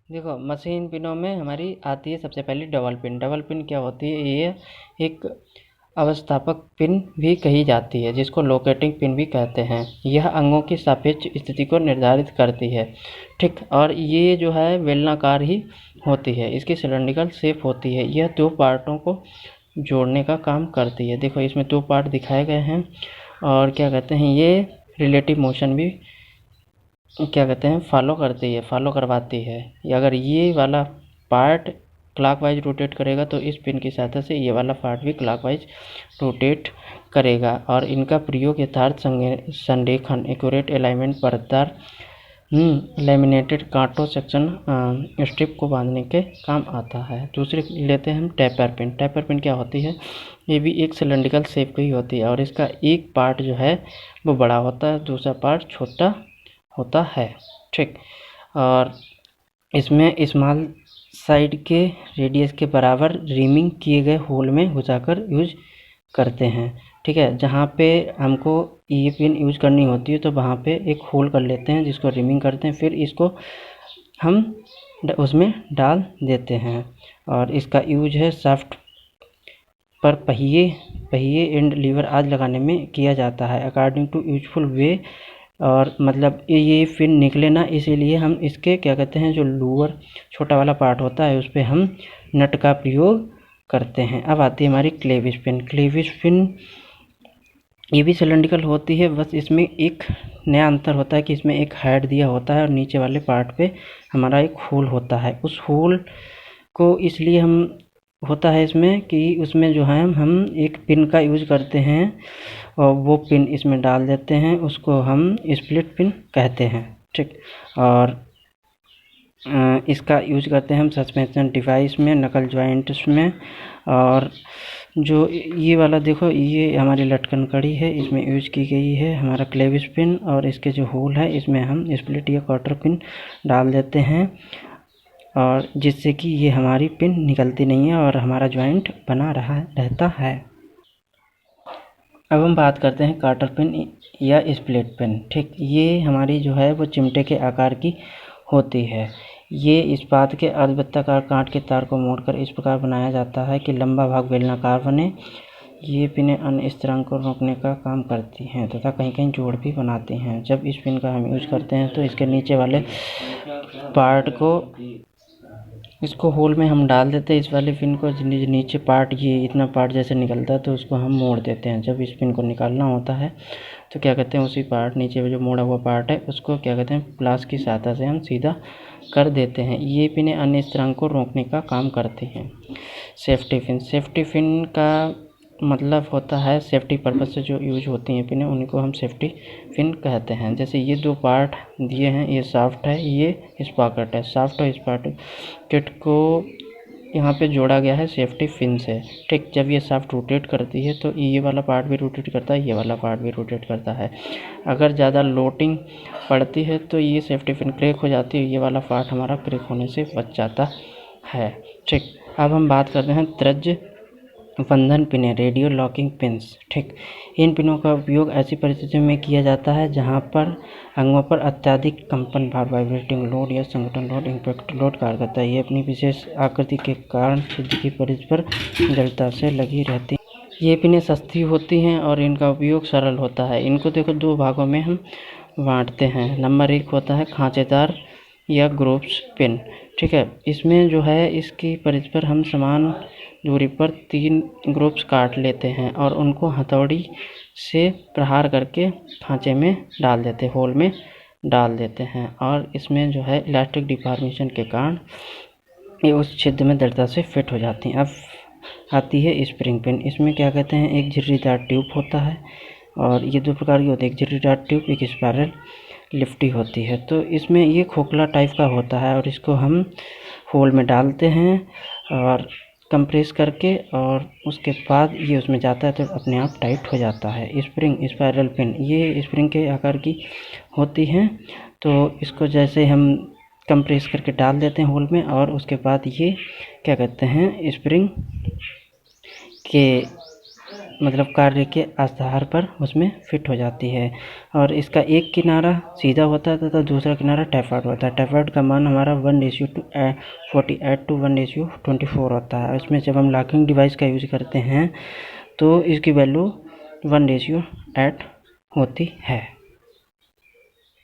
देखो मशीन पिनों में हमारी आती है सबसे पहले डबल पिन। डबल पिन क्या होती है? ये एक अवस्थापक पिन भी कही जाती है, जिसको लोकेटिंग पिन भी कहते हैं। यह अंगों की सापेक्ष स्थिति को निर्धारित करती है, ठीक। और ये जो है बेलनाकार ही होती है, इसकी सिलेंड्रिकल शेप होती है। यह दो पार्टों को जोड़ने का काम करती है। देखो इसमें दो पार्ट दिखाए गए हैं, और क्या कहते हैं, ये रिलेटिव मोशन भी क्या कहते हैं फॉलो करती है, फॉलो करवाती है। अगर ये वाला पार्ट क्लॉकवाइज रोटेट करेगा तो इस पिन की सहायता से ये वाला पार्ट भी क्लॉकवाइज रोटेट करेगा। और इनका प्रयोग यथार्थ संरेखन, एक्यूरेट अलाइनमेंट, परतदार लैमिनेटेड कांटो सेक्शन स्ट्रिप को बांधने के काम आता है। दूसरे लेते हैं हम टेपर पिन। टेपर पिन क्या होती है? ये भी एक सिलेंड्रिकल शेप की होती है, और इसका एक पार्ट जो है वो बड़ा होता है, दूसरा पार्ट छोटा होता है, ठीक। और इसमें स्मॉल साइड के रेडियस के बराबर रिमिंग किए गए होल में घुसाकर यूज करते हैं, ठीक है। जहाँ पे हमको ये पिन यूज करनी होती है तो वहाँ पे एक होल कर लेते हैं, जिसको रिमिंग करते हैं, फिर इसको हम उसमें डाल देते हैं। और इसका यूज है शाफ्ट पर पहिए एंड लीवर आदि लगाने में किया जाता है, अकॉर्डिंग टू यूजफुल वे। और मतलब ये पिन निकले ना, इसीलिए हम इसके क्या कहते हैं, जो लोअर छोटा वाला पार्ट होता है उस पर हम नट का प्रयोग करते हैं। अब आती है हमारी क्लेविस पिन। क्लेविस पिन ये भी सिलेंड्रिकल होती है, बस इसमें एक नया अंतर होता है कि इसमें एक हेड दिया होता है और नीचे वाले पार्ट पे हमारा एक होल होता है। उस होल को इसलिए हम होता है इसमें कि उसमें जो है हम एक पिन का यूज करते हैं, और वो पिन इसमें डाल देते हैं, उसको हम स्प्लिट पिन कहते हैं, ठीक। और इसका यूज करते हैं हम सस्पेंशन डिवाइस में, नकल जॉइंट्स में। और जो ये वाला देखो, ये हमारी लटकन कड़ी है, इसमें यूज की गई है हमारा क्लेविस पिन, और इसके जो होल है इसमें हम स्प्लिट या क्वार्टर पिन डाल देते हैं, और जिससे कि ये हमारी पिन निकलती नहीं है और हमारा जॉइंट बना रहता है। अब हम बात करते हैं क्वार्टर पिन या स्प्लिट पिन, ठीक। ये हमारी जो है वो चिमटे के आकार की होती है। ये इस्पात के अर्धवृत्ताकार कांट के तार को मोड़कर इस प्रकार बनाया जाता है कि लंबा भाग बेलनाकार बने। ये पिनें अन्य स्थिरांक को रोकने का काम करती हैं तथा कहीं कहीं जोड़ भी बनाती हैं। जब इस पिन का हम यूज करते हैं तो इसके नीचे वाले पार्ट को इसको होल में हम डाल देते हैं, इस वाले पिन को। नीचे पार्ट ये इतना पार्ट जैसे निकलता है तो उसको हम मोड़ देते हैं। जब इस पिन को निकालना होता है तो क्या कहते हैं, उसी पार्ट नीचे जो मोड़ा हुआ पार्ट है उसको क्या कहते हैं, प्लास की सहायता से हम सीधा कर देते हैं। ये पिनें अन्य स्थिरांक को रोकने का काम करती हैं। Safety pin. सेफ्टी पिन का मतलब होता है सेफ्टी पर्पज से जो यूज होती हैं पिनें, उन्हीं को हम सेफ्टी पिन कहते हैं। जैसे ये दो पार्ट दिए हैं, ये शाफ्ट है, ये स्पॉकेट है। शाफ्ट और स्पॉकेट को यहाँ पे जोड़ा गया है सेफ्टी पिन से, ठीक। जब ये शाफ्ट रोटेट करती है तो ये वाला पार्ट भी रोटेट करता है, ये वाला पार्ट भी रोटेट करता है। अगर ज़्यादा लोडिंग पड़ती है तो ये सेफ्टी पिन क्रैक हो जाती है, ये वाला पार्ट हमारा क्रैक होने से बच जाता है, ठीक। अब हम बात करते हैं त्रिज्य बंधन पिनें, रेडियो लॉकिंग पिन्स, ठीक। इन पिनों का उपयोग ऐसी परिस्थितियों में किया जाता है जहां पर अंगों पर अत्यधिक कंपन भार, वाइब्रेटिंग लोड या संगठन लोड, इम्पैक्ट लोड कार्य करता है। ये अपनी विशेष आकृति के कारण छिद्र की परिधि पर दृढ़ता से लगी रहती हैं। ये पिनें सस्ती होती हैं और इनका उपयोग सरल होता है। इनको देखो दो भागों में हम बांटते हैं। नंबर 1 होता है खांचेदार या ग्रुप्स पिन, ठीक है। इसमें जो है इसकी परिधि पर हम समान दूरी पर 3 ग्रुप्स काट लेते हैं और उनको हथौड़ी से प्रहार करके खांचे में डाल देते, होल में डाल देते हैं, और इसमें जो है इलास्टिक डिफॉर्मेशन के कारण ये उस छिद्र में दृढ़ता से फिट हो जाती हैं। अब आती है स्प्रिंग पिन। इसमें क्या कहते हैं, एक झिर्रीदार ट्यूब होता है, और ये 2 प्रकार की होती है, एक झिर्रीदार ट्यूब, एक स्पायरल लिफ्टी होती है। तो इसमें ये खोखला टाइप का होता है और इसको हम होल में डालते हैं और कंप्रेस करके, और उसके बाद ये उसमें जाता है तो अपने आप टाइट हो जाता है। स्प्रिंग स्पायरल पिन ये स्प्रिंग के आकार की होती हैं, तो इसको जैसे हम कंप्रेस करके डाल देते हैं होल में, और उसके बाद ये क्या कहते हैं, स्प्रिंग के मतलब कार्य के आधार पर उसमें फिट हो जाती है। और इसका एक किनारा सीधा होता है तथा दूसरा किनारा टैपर्ड होता है। टैपर्ड का मान हमारा 1:48 to 1:24 होता है। इसमें जब हम लॉकिंग डिवाइस का यूज़ करते हैं तो इसकी वैल्यू 1:8 होती है।